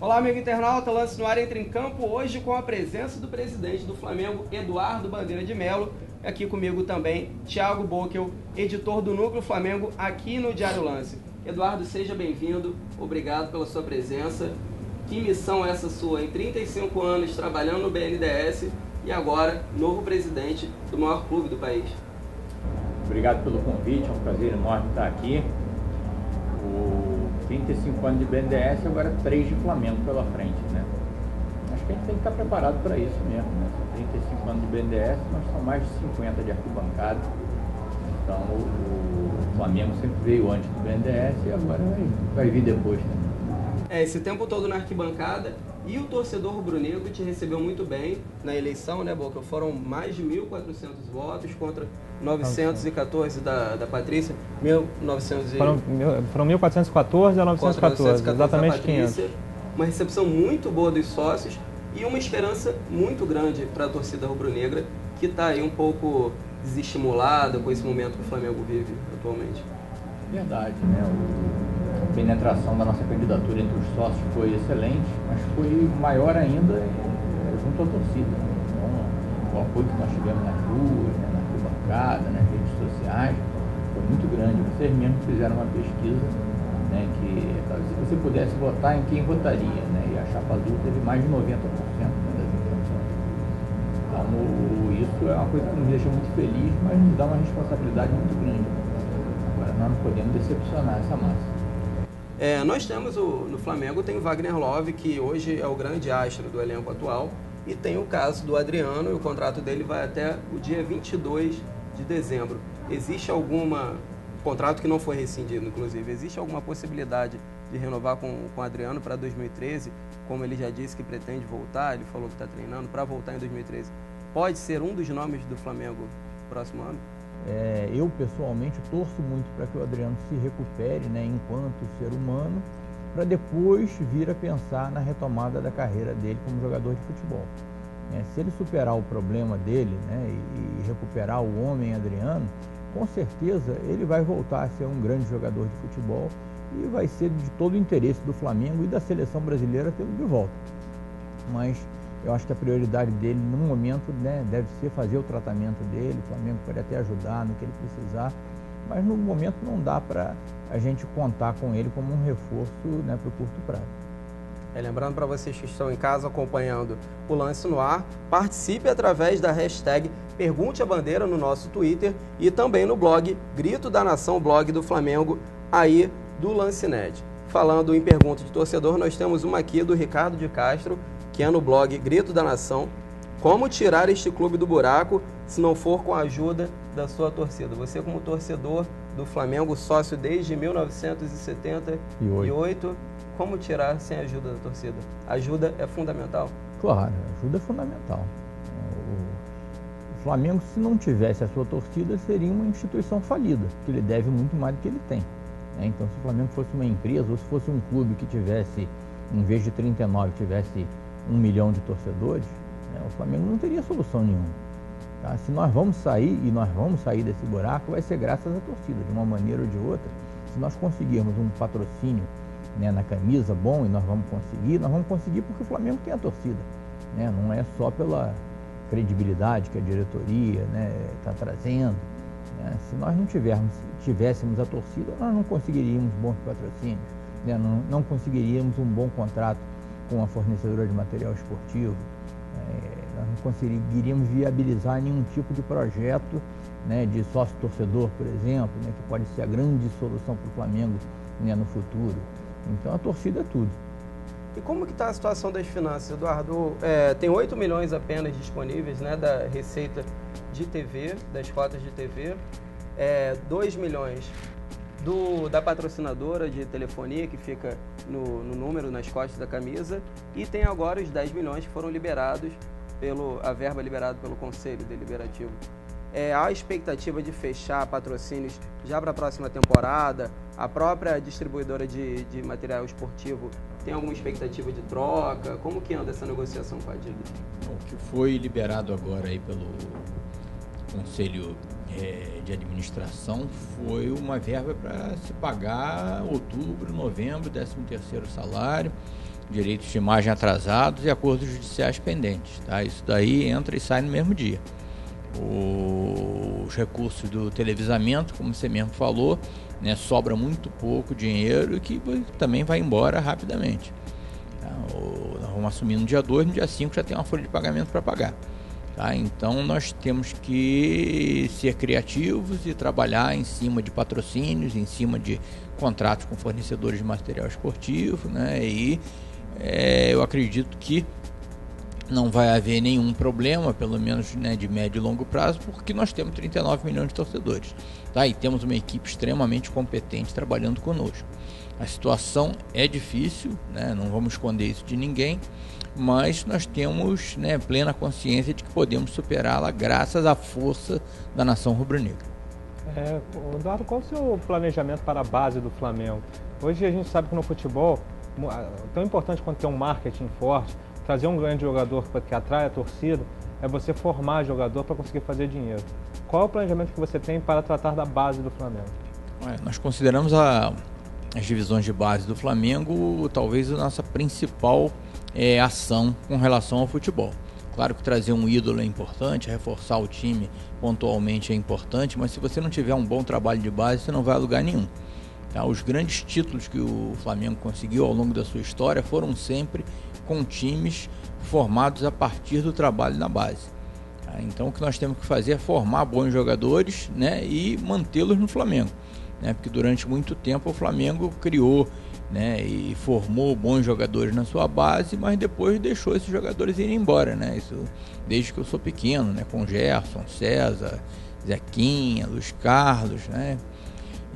Olá, amigo internauta, Lance no Ar entra em campo hoje com a presença do presidente do Flamengo, Eduardo Bandeira de Mello. Aqui comigo também, Thiago Bockel, editor do Núcleo Flamengo aqui no Diário Lance. Eduardo, seja bem-vindo, obrigado pela sua presença. Que missão é essa sua em 35 anos trabalhando no BNDES e agora novo presidente do maior clube do país? Obrigado pelo convite, é um prazer enorme estar aqui. 35 anos de BNDES, agora 3 de Flamengo pela frente, né? Acho que a gente tem que estar preparado para isso mesmo, né? 35 anos de BNDES, mas são mais de 50 de arquibancada. Então o Flamengo sempre veio antes do BNDES e agora vai vir depois, né? Esse tempo todo na arquibancada, e o torcedor rubro-negro te recebeu muito bem na eleição, né, Boca? Foram mais de 1.400 votos contra 914 da Patrícia, 1900 Foram 1.414 a 914, exatamente 500. Uma recepção muito boa dos sócios e uma esperança muito grande para a torcida rubro-negra, que está aí um pouco desestimulada com esse momento que o Flamengo vive atualmente. Verdade, né? A penetração da nossa candidatura entre os sócios foi excelente, mas foi maior ainda junto à torcida. Então, o apoio que nós tivemos nas ruas, né, na arquibancada, nas redes sociais, foi muito grande. Vocês mesmos fizeram uma pesquisa, né, que se você pudesse votar, em quem votaria, né? E a chapa azul teve mais de 90%, né, das intenções. Então, isso é uma coisa que nos deixa muito feliz, mas nos dá uma responsabilidade muito grande. Agora, nós não podemos decepcionar essa massa. Nós temos no Flamengo tem o Wagner Love, que hoje é o grande astro do elenco atual, e tem o caso do Adriano, e o contrato dele vai até o dia 22 de dezembro. Existe alguma contrato que não foi rescindido, inclusive, existe alguma possibilidade de renovar com o Adriano para 2013, como ele já disse que pretende voltar, ele falou que está treinando para voltar em 2013. Pode ser um dos nomes do Flamengo próximo ano? Eu pessoalmente torço muito para que o Adriano se recupere, né, enquanto ser humano, para depois vir a pensar na retomada da carreira dele como jogador de futebol. Se ele superar o problema dele, né, e recuperar o homem Adriano, com certeza ele vai voltar a ser um grande jogador de futebol e vai ser de todo o interesse do Flamengo e da seleção brasileira tê-lo de volta. Mas eu acho que a prioridade dele no momento, né, deve ser fazer o tratamento dele. O Flamengo pode até ajudar no que ele precisar, mas no momento não dá para a gente contar com ele como um reforço, né, para o curto prazo. Lembrando para vocês que estão em casa acompanhando o Lance no Ar, participe através da hashtag Pergunte a Bandeira no nosso Twitter e também no blog Grito da Nação, blog do Flamengo aí do Lancenet. Falando em pergunta de torcedor, nós temos uma aqui do Ricardo de Castro, que é no blog Grito da Nação. Como tirar este clube do buraco se não for com a ajuda da sua torcida? Você, como torcedor do Flamengo, sócio desde 1978, como tirar sem a ajuda da torcida? Ajuda é fundamental? Claro, ajuda é fundamental. O Flamengo, se não tivesse a sua torcida, seria uma instituição falida, porque ele deve muito mais do que ele tem. Então, se o Flamengo fosse uma empresa, ou se fosse um clube que tivesse, em vez de 39, tivesse 1 milhão de torcedores, né, o Flamengo não teria solução nenhuma. Tá? Se nós vamos sair, e nós vamos sair desse buraco, vai ser graças à torcida, de uma maneira ou de outra. Se nós conseguirmos um patrocínio, né, na camisa bom, e nós vamos conseguir porque o Flamengo tem a torcida. Né? Não é só pela credibilidade que a diretoria, né, está trazendo. Né? Se nós não tivéssemos a torcida, nós não conseguiríamos bons patrocínios, né? Não conseguiríamos um bom contrato com a fornecedora de material esportivo, nós não conseguiríamos viabilizar nenhum tipo de projeto, né, de sócio-torcedor, por exemplo, né, que pode ser a grande solução para o Flamengo, né, no futuro. Então a torcida é tudo. E como que está a situação das finanças, Eduardo? Tem 8 milhões apenas disponíveis, né, da receita de TV, das cotas de TV, 2 milhões da patrocinadora de telefonia, que fica no número, nas costas da camisa, e tem agora os 10 milhões que foram liberados, a verba liberada pelo Conselho Deliberativo. Há a expectativa de fechar patrocínios já para a próxima temporada? A própria distribuidora de material esportivo tem alguma expectativa de troca? Como que anda essa negociação com a Adidas? O que foi liberado agora aí pelo Conselho de administração foi uma verba para se pagar outubro, novembro, 13º salário, direitos de imagem atrasados e acordos judiciais pendentes, tá? Isso daí entra e sai no mesmo dia. Os recursos do televisamento, como você mesmo falou, né, sobra muito pouco dinheiro e que também vai embora rapidamente. Tá? Nós vamos assumir no dia 2, no dia 5 já tem uma folha de pagamento para pagar. Tá? Então nós temos que ser criativos e trabalhar em cima de patrocínios, em cima de contratos com fornecedores de material esportivo, né? E eu acredito que não vai haver nenhum problema, pelo menos, né, de médio e longo prazo, porque nós temos 39 milhões de torcedores, tá? E temos uma equipe extremamente competente trabalhando conosco. A situação é difícil, né? Não vamos esconder isso de ninguém, mas nós temos, né, plena consciência de que podemos superá-la graças à força da nação rubro-negra. Eduardo, qual o seu planejamento para a base do Flamengo? Hoje a gente sabe que no futebol, tão importante quanto ter um marketing forte, trazer um grande jogador que atrai a torcida, é você formar jogador para conseguir fazer dinheiro. Qual é o planejamento que você tem para tratar da base do Flamengo? Nós consideramos as divisões de base do Flamengo talvez a nossa principal ação com relação ao futebol. Claro que trazer um ídolo é importante, reforçar o time pontualmente é importante, mas se você não tiver um bom trabalho de base, você não vai a lugar nenhum. Tá? Os grandes títulos que o Flamengo conseguiu ao longo da sua história foram sempre com times formados a partir do trabalho na base. Tá? Então o que nós temos que fazer é formar bons jogadores, né, e mantê-los no Flamengo. Né? Porque durante muito tempo o Flamengo criou, né, e formou bons jogadores na sua base, mas depois deixou esses jogadores irem embora, né? Isso desde que eu sou pequeno, né? Com Gerson, César, Zequinha, Luiz Carlos, né?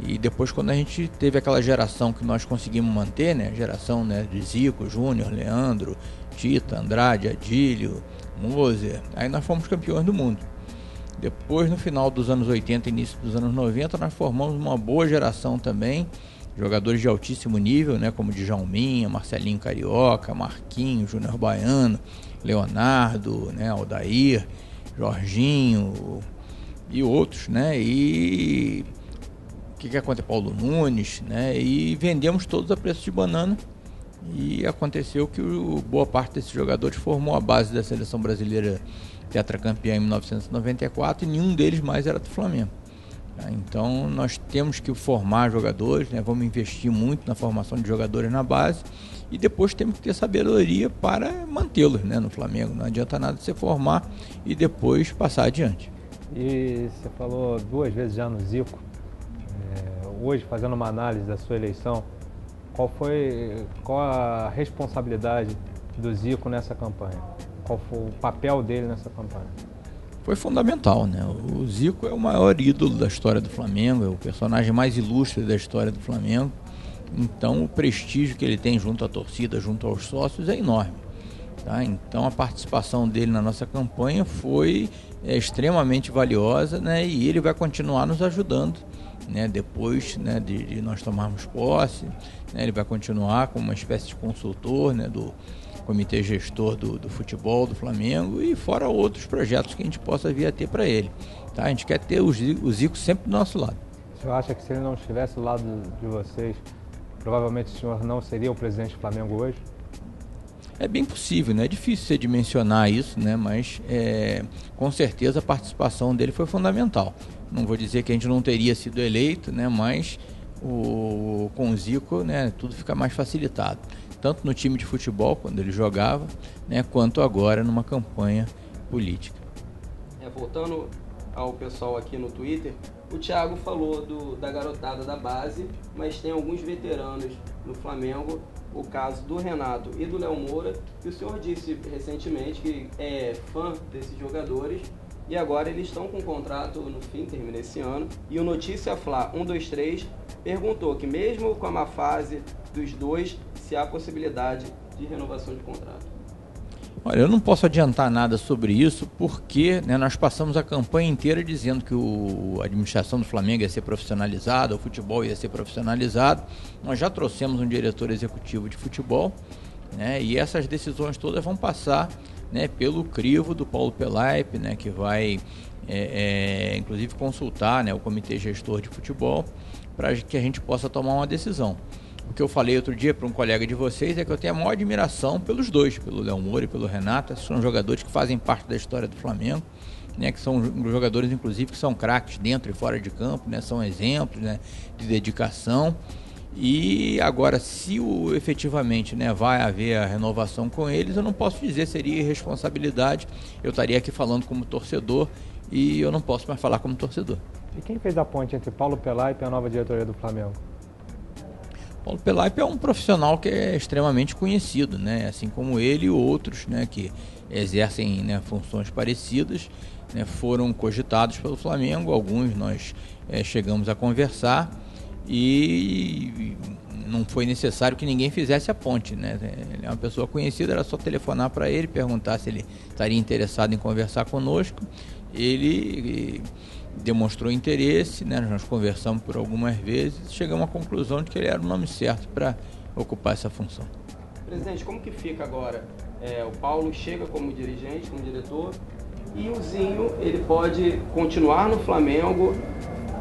E depois, quando a gente teve aquela geração que nós conseguimos manter, né? A geração, né, de Zico, Júnior, Leandro, Tita, Andrade, Adílio, Moser, aí nós fomos campeões do mundo. Depois, no final dos anos 80 e início dos anos 90, nós formamos uma boa geração também, jogadores de altíssimo nível, né, como Djalminha, Marcelinho Carioca, Marquinhos, Júnior Baiano, Leonardo, né, Aldair, Jorginho e outros, né, e o que aconteceu? Paulo Nunes, né, e vendemos todos a preço de banana, e aconteceu que boa parte desses jogadores formou a base da seleção brasileira tetracampeã em 1994 e nenhum deles mais era do Flamengo. Então nós temos que formar jogadores, né? Vamos investir muito na formação de jogadores na base e depois temos que ter sabedoria para mantê-los, né, no Flamengo. Não adianta nada você formar e depois passar adiante. E você falou 2 vezes já no Zico. Hoje, fazendo uma análise da sua eleição, qual a responsabilidade do Zico nessa campanha? Qual foi o papel dele nessa campanha? Foi fundamental, né? O Zico é o maior ídolo da história do Flamengo, é o personagem mais ilustre da história do Flamengo. Então o prestígio que ele tem junto à torcida, junto aos sócios é enorme. Tá? Então a participação dele na nossa campanha foi extremamente valiosa, né? E ele vai continuar nos ajudando, né? Depois, né, de nós tomarmos posse, né? Ele vai continuar como uma espécie de consultor, né, do comitê gestor do futebol do Flamengo e fora outros projetos que a gente possa vir a ter para ele. Tá? A gente quer ter o Zico sempre do nosso lado. O senhor acha que se ele não estivesse do lado de vocês, provavelmente o senhor não seria o presidente do Flamengo hoje? É bem possível, né? É difícil você dimensionar isso, né? Mas com certeza a participação dele foi fundamental. Não vou dizer que a gente não teria sido eleito, né? Mas com o Zico, né, tudo fica mais facilitado. Tanto no time de futebol, quando ele jogava, né, quanto agora numa campanha política. Voltando ao pessoal aqui no Twitter, o Thiago falou da garotada da base, mas tem alguns veteranos no Flamengo, o caso do Renato e do Léo Moura, e o senhor disse recentemente que é fã desses jogadores, e agora eles estão com um contrato no fim, termina esse ano, e o Notícia Fla 123 perguntou que mesmo com a má fase dos dois, se há possibilidade de renovação de contrato. Olha, eu não posso adiantar nada sobre isso porque, né, nós passamos a campanha inteira dizendo que a administração do Flamengo ia ser profissionalizada, o futebol ia ser profissionalizado. Nós já trouxemos um diretor executivo de futebol, né, e essas decisões todas vão passar né, pelo crivo do Paulo Pelaipe, né, que vai inclusive consultar, né, o comitê gestor de futebol para que a gente possa tomar uma decisão. O que eu falei outro dia para um colega de vocês é que eu tenho a maior admiração pelos dois, pelo Léo Moura e pelo Renato. São jogadores que fazem parte da história do Flamengo, né, que são jogadores, inclusive, que são craques dentro e fora de campo, né, são exemplos, né, de dedicação. E agora, se efetivamente, né, vai haver a renovação com eles, eu não posso dizer, seria irresponsabilidade. Eu estaria aqui falando como torcedor e eu não posso mais falar como torcedor. E quem fez a ponte entre Paulo Pelaipe e a nova diretoria do Flamengo? Paulo Pelaipe é um profissional que é extremamente conhecido, né? Assim como ele e outros, né, que exercem, né, funções parecidas, né, foram cogitados pelo Flamengo. Alguns nós chegamos a conversar e não foi necessário que ninguém fizesse a ponte, né? Ele é uma pessoa conhecida, era só telefonar para ele, perguntar se ele estaria interessado em conversar conosco. Ele demonstrou interesse, né? Nós conversamos por algumas vezes e chegamos à conclusão de que ele era o nome certo para ocupar essa função. Presidente, como que fica agora? O Paulo chega como dirigente, como diretor, e o Zinho, ele pode continuar no Flamengo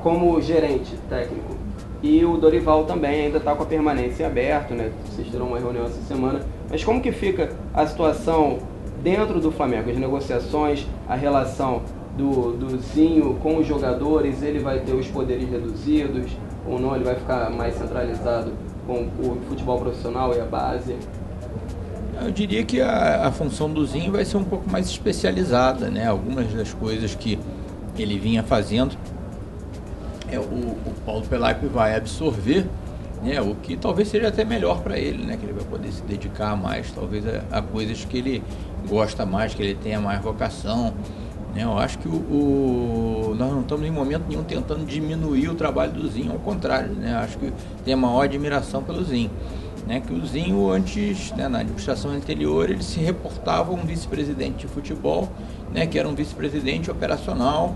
como gerente técnico. E o Dorival também ainda está com a permanência aberta, né? Vocês terão uma reunião essa semana. Mas como que fica a situação dentro do Flamengo? As negociações, a relação do Zinho com os jogadores, ele vai ter os poderes reduzidos ou não? Ele vai ficar mais centralizado com o futebol profissional e a base? Eu diria que a função do Zinho vai ser um pouco mais especializada, né? Algumas das coisas que ele vinha fazendo, o Paulo Pelaipe vai absorver, né? O que talvez seja até melhor para ele, né? Que ele vai poder se dedicar mais, talvez, a coisas que ele gosta mais, que ele tenha mais vocação. Eu acho que nós não estamos em momento nenhum tentando diminuir o trabalho do Zinho, ao contrário, né? Acho que tem a maior admiração pelo Zinho, né? Que o Zinho antes, né, na administração anterior, ele se reportava a um vice-presidente de futebol, né, que era um vice-presidente operacional,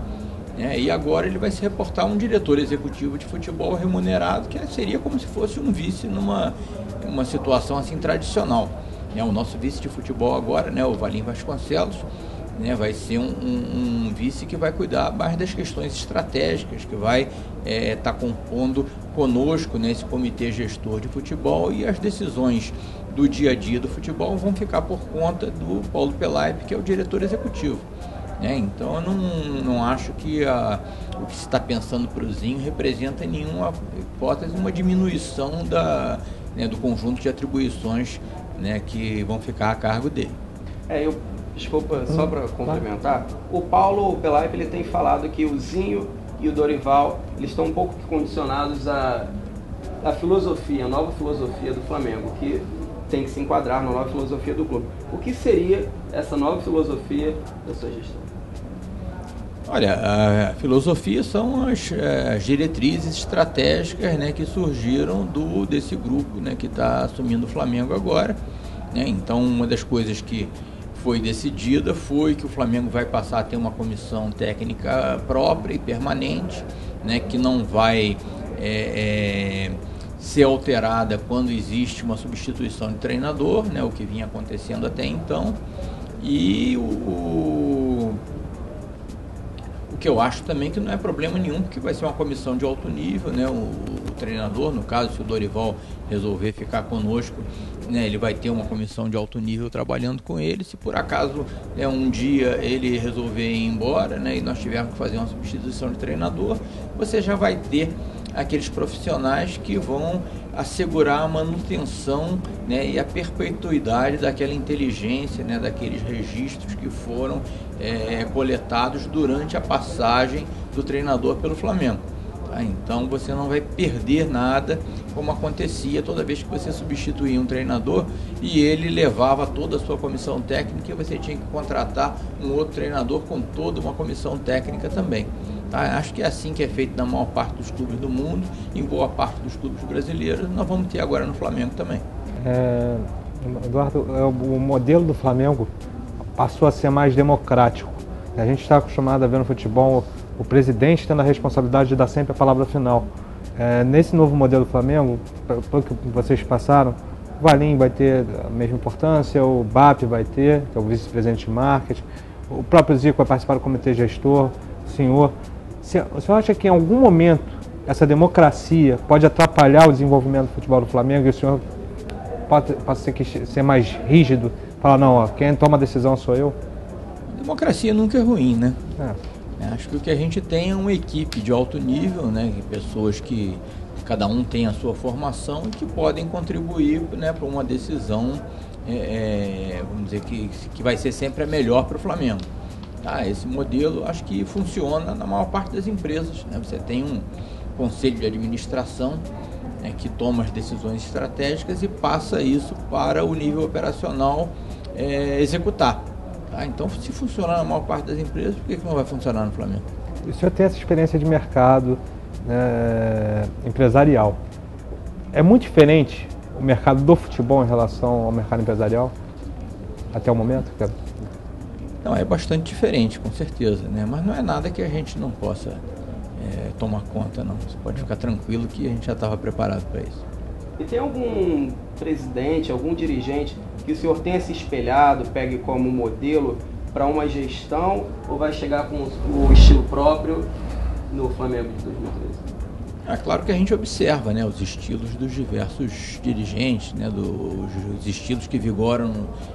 né, e agora ele vai se reportar a um diretor executivo de futebol remunerado, que seria como se fosse um vice numa situação assim tradicional, né? O nosso vice de futebol agora, né, o Valim Vasconcelos, né, vai ser um vice que vai cuidar mais das questões estratégicas, que vai estar compondo conosco nesse comitê gestor de futebol, e as decisões do dia a dia do futebol vão ficar por conta do Paulo Pelaipe, que é o diretor executivo, né? Então eu não acho que o que se está pensando para o Zinho representa em nenhuma hipótese uma diminuição do conjunto de atribuições, né, que vão ficar a cargo dele. Desculpa, só para complementar, o Paulo Pelaipe, ele tem falado que o Zinho e o Dorival, eles estão um pouco condicionados à filosofia, a nova filosofia do Flamengo, que tem que se enquadrar na nova filosofia do clube. O que seria essa nova filosofia da sua gestão? Olha, a filosofia são as diretrizes estratégicas, né, que surgiram desse grupo, né, que está assumindo o Flamengo agora, né? Então, uma das coisas que foi decidida foi que o Flamengo vai passar a ter uma comissão técnica própria e permanente, né, que não vai ser alterada quando existe uma substituição de treinador, né, o que vinha acontecendo até então. E o que eu acho também que não é problema nenhum, porque vai ser uma comissão de alto nível, né? O treinador, no caso, se o Dorival resolver ficar conosco, né, ele vai ter uma comissão de alto nível trabalhando com ele. Se por acaso, né, um dia ele resolver ir embora, né, e nós tivermos que fazer uma substituição de treinador, você já vai ter aqueles profissionais que vão assegurar a manutenção, né, e a perpetuidade daquela inteligência, né, daqueles registros que foram coletados durante a passagem do treinador pelo Flamengo. Então você não vai perder nada, como acontecia toda vez que você substituía um treinador e ele levava toda a sua comissão técnica, e você tinha que contratar um outro treinador com toda uma comissão técnica também. Tá? Acho que é assim que é feito na maior parte dos clubes do mundo, em boa parte dos clubes brasileiros. Nós vamos ter agora no Flamengo também. Eduardo, o modelo do Flamengo passou a ser mais democrático. A gente está acostumado a ver no futebol o presidente tendo a responsabilidade de dar sempre a palavra final. Nesse novo modelo do Flamengo, pelo que vocês passaram, O Valim vai ter a mesma importância, o BAP vai ter, que é o vice-presidente de marketing, o próprio Zico vai participar do comitê gestor, o senhor acha que em algum momento essa democracia pode atrapalhar o desenvolvimento do futebol do Flamengo e o senhor pode ser mais rígido, falar, não, ó, quem toma a decisão sou eu? Democracia nunca é ruim, né? É. Acho que o que a gente tem é uma equipe de alto nível, né? Pessoas que cada um tem a sua formação e que podem contribuir, né, para uma decisão, vamos dizer, que vai ser sempre a melhor para o Flamengo. Tá? Esse modelo acho que funciona na maior parte das empresas, né? Você tem um conselho de administração, né, que toma as decisões estratégicas e passa isso para o nível operacional executar. Tá? Então, se funcionar na maior parte das empresas, por que não vai funcionar no Flamengo? O senhor tem essa experiência de mercado empresarial. É muito diferente o mercado do futebol em relação ao mercado empresarial até o momento? Não, é bastante diferente, com certeza, né? Mas não é nada que a gente não possa tomar conta, não. Você pode ficar tranquilo que a gente já estava preparado para isso. E tem algum presidente, algum dirigente que o senhor tenha se espelhado, pegue como modelo para uma gestão, ou vai chegar com o estilo próprio no Flamengo de 2013? É claro que a gente observa, né, os estilos dos diversos dirigentes, né, os estilos que vigoram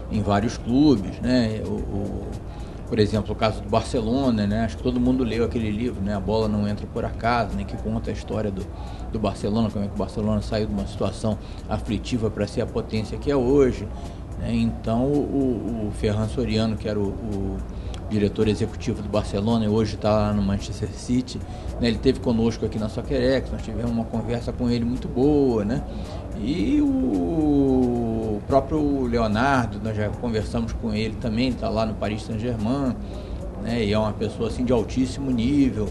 em vários clubes, né, por exemplo, o caso do Barcelona, né, acho que todo mundo leu aquele livro, né, A Bola Não Entra Por Acaso, né, que conta a história do Barcelona, como é que o Barcelona saiu de uma situação aflitiva para ser a potência que é hoje, né. Então o Ferran Soriano, que era o diretor executivo do Barcelona e hoje está lá no Manchester City, né, ele esteve conosco aqui na Soccerex, nós tivemos uma conversa com ele muito boa, né, e o próprio Leonardo, nós já conversamos com ele também, está lá no Paris Saint-Germain, né, e é uma pessoa assim de altíssimo nível,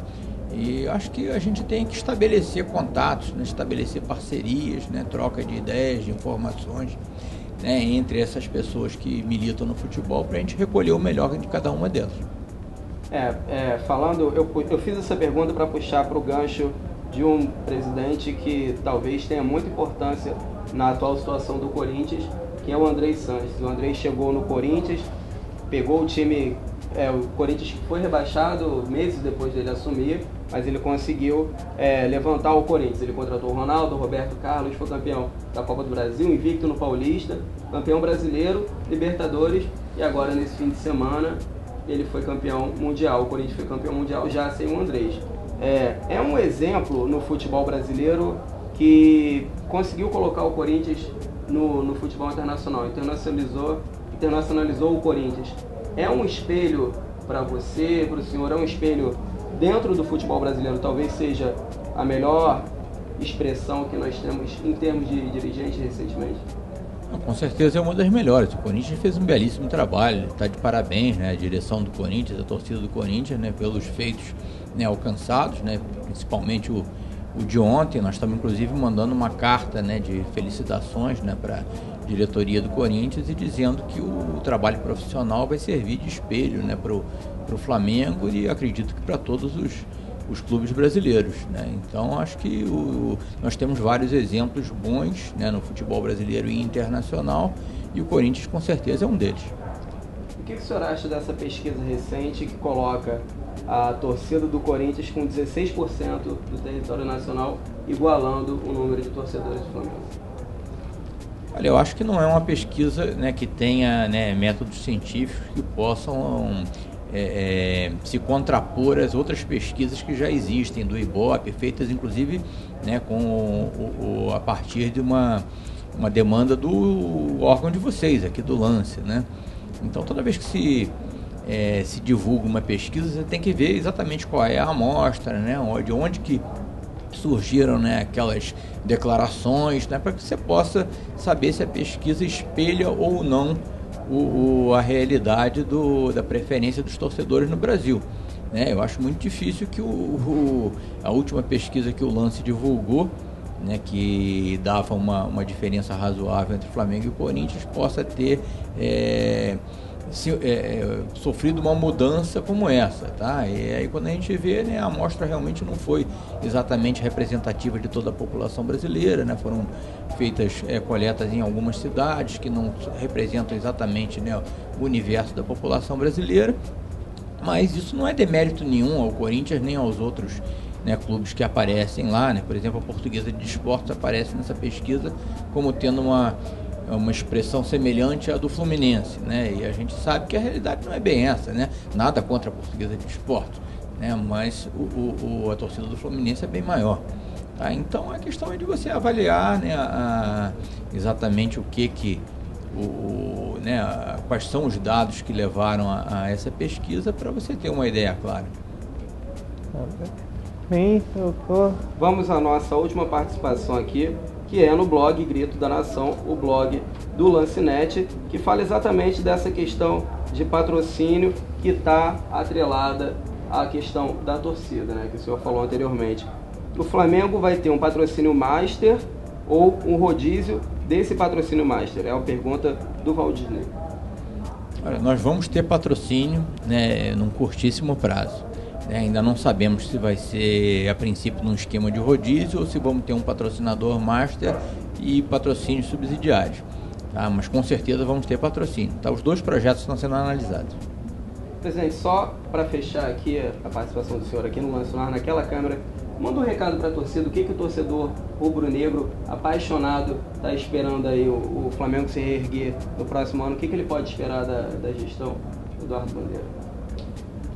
e acho que a gente tem que estabelecer contatos, né, estabelecer parcerias, né, troca de ideias, de informações, né, entre essas pessoas que militam no futebol, para a gente recolher o melhor de cada uma delas. Eu fiz essa pergunta para puxar para o gancho de um presidente que talvez tenha muita importância na atual situação do Corinthians, que é o Andrei Sanches. O Andrei chegou no Corinthians, pegou o time, o Corinthians foi rebaixado meses depois dele assumir, mas ele conseguiu levantar o Corinthians. Ele contratou o Ronaldo, o Roberto Carlos, foi campeão da Copa do Brasil, invicto no Paulista, campeão brasileiro, Libertadores, e agora nesse fim de semana ele foi campeão mundial. O Corinthians foi campeão mundial já sem o Andrés. É um exemplo no futebol brasileiro que conseguiu colocar o Corinthians no futebol internacional, internacionalizou o Corinthians. É um espelho para você, para o senhor, é um espelho dentro do futebol brasileiro, talvez seja a melhor expressão que nós temos em termos de dirigentes recentemente? Com certeza é uma das melhores. O Corinthians fez um belíssimo trabalho, está de parabéns, né, a direção do Corinthians, a torcida do Corinthians, né, pelos feitos, né, alcançados, né, principalmente o de ontem. Nós estamos inclusive mandando uma carta, né, de felicitações, né, para a diretoria do Corinthians e dizendo que o trabalho profissional vai servir de espelho, né, para o Flamengo e acredito que para todos os clubes brasileiros, né? Então acho que nós temos vários exemplos bons, né, no futebol brasileiro e internacional, e o Corinthians com certeza é um deles. O que o senhor acha dessa pesquisa recente que coloca a torcida do Corinthians com 16% do território nacional, igualando o número de torcedores do Flamengo? Olha, eu acho que não é uma pesquisa, né, que tenha, né, métodos científicos que possam se contrapor às outras pesquisas que já existem do Ibope, feitas inclusive, né, a partir de uma demanda do órgão de vocês, aqui do Lance, né? Então toda vez que se divulga uma pesquisa, você tem que ver exatamente qual é a amostra, né, de onde que surgiram, né, aquelas declarações, né, para que você possa saber se a pesquisa espelha ou não a realidade da preferência dos torcedores no Brasil, né? Eu acho muito difícil que a última pesquisa que o Lance divulgou, né, que dava uma diferença razoável entre Flamengo e Corinthians, possa ter sofrido uma mudança como essa, tá? E aí quando a gente vê, né, a amostra realmente não foi exatamente representativa de toda a população brasileira, né? Foram feitas coletas em algumas cidades que não representam exatamente, né, o universo da população brasileira, mas isso não é demérito nenhum ao Corinthians nem aos outros, né, clubes que aparecem lá, né? Por exemplo, a Portuguesa de Desportos aparece nessa pesquisa como tendo uma expressão semelhante à do Fluminense, né? E a gente sabe que a realidade não é bem essa, né? Nada contra a Portuguesa de Desportos, né? Mas a torcida do Fluminense é bem maior, tá? Então a questão é de você avaliar, né, exatamente o que né, quais são os dados que levaram a essa pesquisa, para você ter uma ideia clara. Bem, Vamos à nossa última participação aqui, que é no blog Grito da Nação, o blog do Lancenet, que fala exatamente dessa questão de patrocínio que está atrelada à questão da torcida, né, que o senhor falou anteriormente. O Flamengo vai ter um patrocínio master ou um rodízio desse patrocínio master? É a pergunta do Valdinei. Olha, nós vamos ter patrocínio, né, num curtíssimo prazo. Ainda não sabemos se vai ser, a princípio, num esquema de rodízio ou se vamos ter um patrocinador master e patrocínios subsidiários. Tá? Mas com certeza vamos ter patrocínio. Tá? Os dois projetos estão sendo analisados. Presidente, só para fechar aqui a participação do senhor aqui no Lance no Ar, naquela câmera, manda um recado para a torcida, o que o torcedor rubro-negro apaixonado está esperando aí o Flamengo se reerguer no próximo ano, o que ele pode esperar da gestão do Eduardo Bandeira?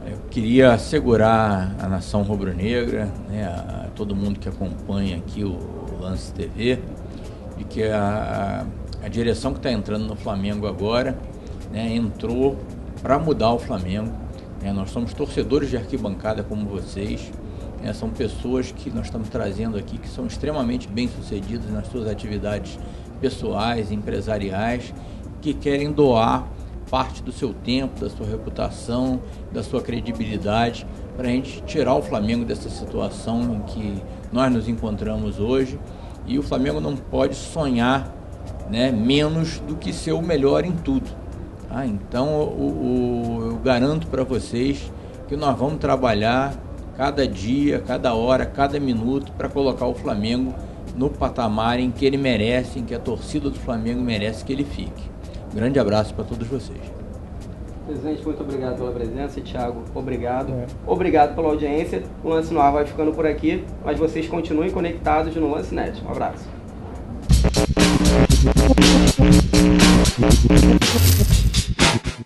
Eu queria assegurar a nação rubro-negra, né, a todo mundo que acompanha aqui o Lance TV, de que a direção que está entrando no Flamengo agora, né, entrou para mudar o Flamengo. Né, nós somos torcedores de arquibancada como vocês, né, são pessoas que nós estamos trazendo aqui que são extremamente bem-sucedidas nas suas atividades pessoais, empresariais, que querem doar parte do seu tempo, da sua reputação, da sua credibilidade, para a gente tirar o Flamengo dessa situação em que nós nos encontramos hoje. E o Flamengo não pode sonhar, né, menos do que ser o melhor em tudo. Tá? Então eu garanto para vocês que nós vamos trabalhar cada dia, cada hora, cada minuto para colocar o Flamengo no patamar em que ele merece, em que a torcida do Flamengo merece que ele fique. Grande abraço para todos vocês. Presidente, muito obrigado pela presença. Thiago, obrigado. Obrigado pela audiência. O Lance no Ar vai ficando por aqui, mas vocês continuem conectados no Lancenet. Um abraço.